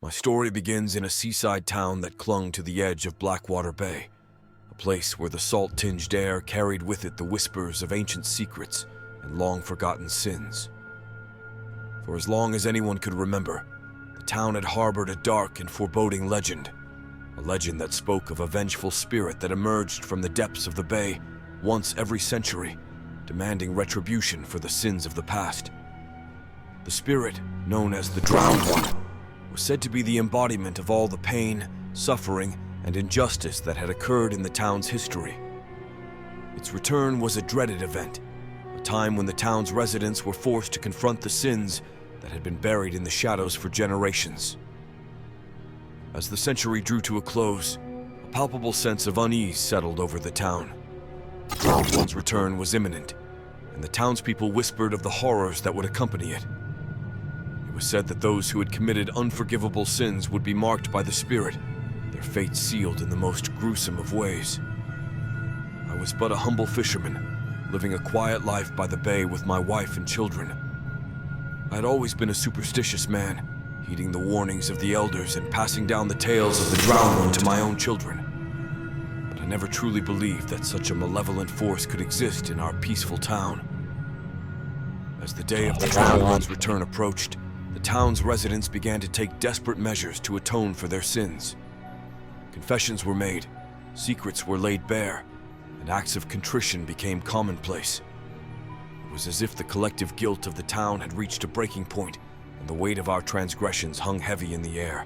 My story begins in a seaside town that clung to the edge of Blackwater Bay, a place where the salt-tinged air carried with it the whispers of ancient secrets and long-forgotten sins. For as long as anyone could remember, the town had harbored a dark and foreboding legend, a legend that spoke of a vengeful spirit that emerged from the depths of the bay once every century, demanding retribution for the sins of the past. The spirit, known as the Drowned One, was said to be the embodiment of all the pain, suffering, and injustice that had occurred in the town's history. Its return was a dreaded event, a time when the town's residents were forced to confront the sins that had been buried in the shadows for generations. As the century drew to a close, a palpable sense of unease settled over the town. The Drowned One's return was imminent, and the townspeople whispered of the horrors that would accompany it. It was said that those who had committed unforgivable sins would be marked by the spirit, their fate sealed in the most gruesome of ways. I was but a humble fisherman, living a quiet life by the bay with my wife and children. I had always been a superstitious man, heeding the warnings of the elders and passing down the tales of the Drowned One to my own children. But I never truly believed that such a malevolent force could exist in our peaceful town. As the day of the Drowned One's return approached, the town's residents began to take desperate measures to atone for their sins. Confessions were made, secrets were laid bare, and acts of contrition became commonplace. It was as if the collective guilt of the town had reached a breaking point, and the weight of our transgressions hung heavy in the air.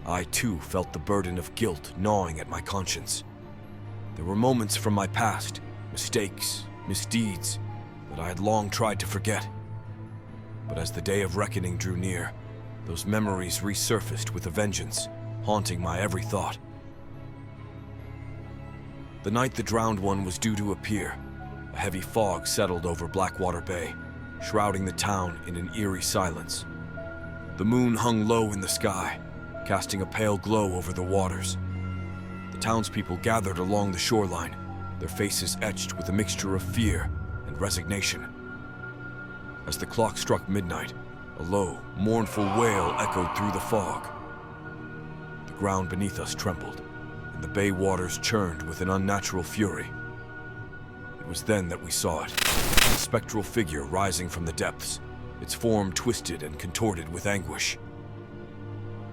I, too, felt the burden of guilt gnawing at my conscience. There were moments from my past, mistakes, misdeeds, that I had long tried to forget. But as the day of reckoning drew near, those memories resurfaced with a vengeance, haunting my every thought. The night the Drowned One was due to appear, a heavy fog settled over Blackwater Bay, shrouding the town in an eerie silence. The moon hung low in the sky, casting a pale glow over the waters. The townspeople gathered along the shoreline, their faces etched with a mixture of fear and resignation. As the clock struck midnight, a low, mournful wail echoed through the fog. The ground beneath us trembled, and the bay waters churned with an unnatural fury. It was then that we saw it, a spectral figure rising from the depths, its form twisted and contorted with anguish.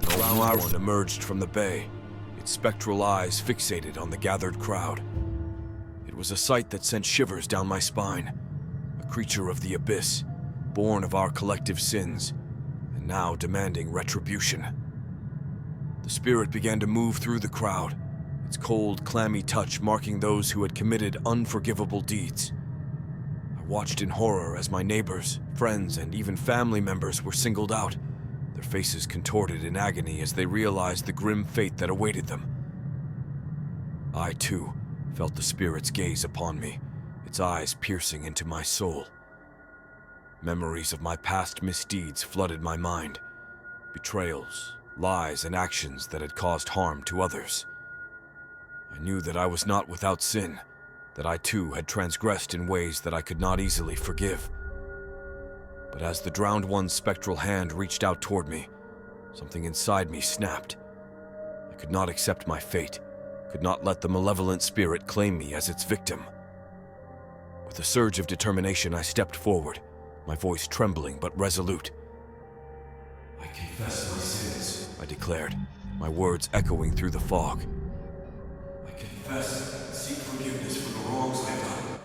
The Drowned One emerged from the bay, its spectral eyes fixated on the gathered crowd. It was a sight that sent shivers down my spine, a creature of the abyss, born of our collective sins, and now demanding retribution. The spirit began to move through the crowd, its cold, clammy touch marking those who had committed unforgivable deeds. I watched in horror as my neighbors, friends, and even family members were singled out, their faces contorted in agony as they realized the grim fate that awaited them. I, too, felt the spirit's gaze upon me, its eyes piercing into my soul. Memories of my past misdeeds flooded my mind, betrayals, lies, and actions that had caused harm to others. I knew that I was not without sin, that I too had transgressed in ways that I could not easily forgive. But as the Drowned One's spectral hand reached out toward me, something inside me snapped. I could not accept my fate, could not let the malevolent spirit claim me as its victim. With a surge of determination, I stepped forward, my voice trembling but resolute. "I confess my sins," I declared, my words echoing through the fog. "I confess and seek forgiveness for the wrongs I've done."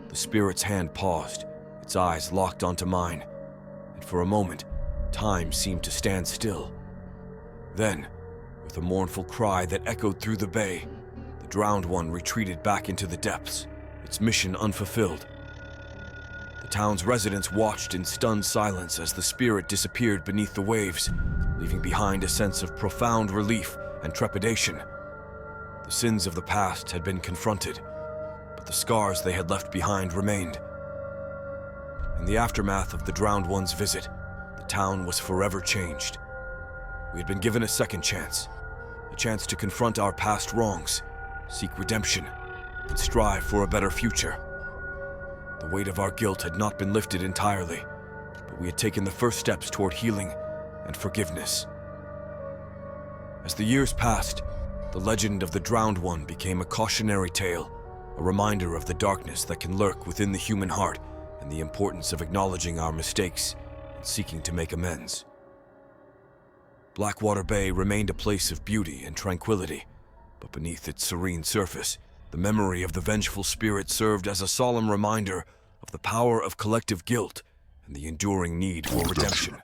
The spirit's hand paused, its eyes locked onto mine, and for a moment, time seemed to stand still. Then, with a mournful cry that echoed through the bay, the Drowned One retreated back into the depths, its mission unfulfilled. The town's residents watched in stunned silence as the spirit disappeared beneath the waves, leaving behind a sense of profound relief and trepidation. The sins of the past had been confronted, but the scars they had left behind remained. In the aftermath of the Drowned One's visit, the town was forever changed. We had been given a second chance, a chance to confront our past wrongs, seek redemption, and strive for a better future. The weight of our guilt had not been lifted entirely, but we had taken the first steps toward healing and forgiveness. As the years passed, the legend of the Drowned One became a cautionary tale, a reminder of the darkness that can lurk within the human heart and the importance of acknowledging our mistakes and seeking to make amends. Blackwater Bay remained a place of beauty and tranquility, but beneath its serene surface, the memory of the vengeful spirit served as a solemn reminder of the power of collective guilt and the enduring need for redemption.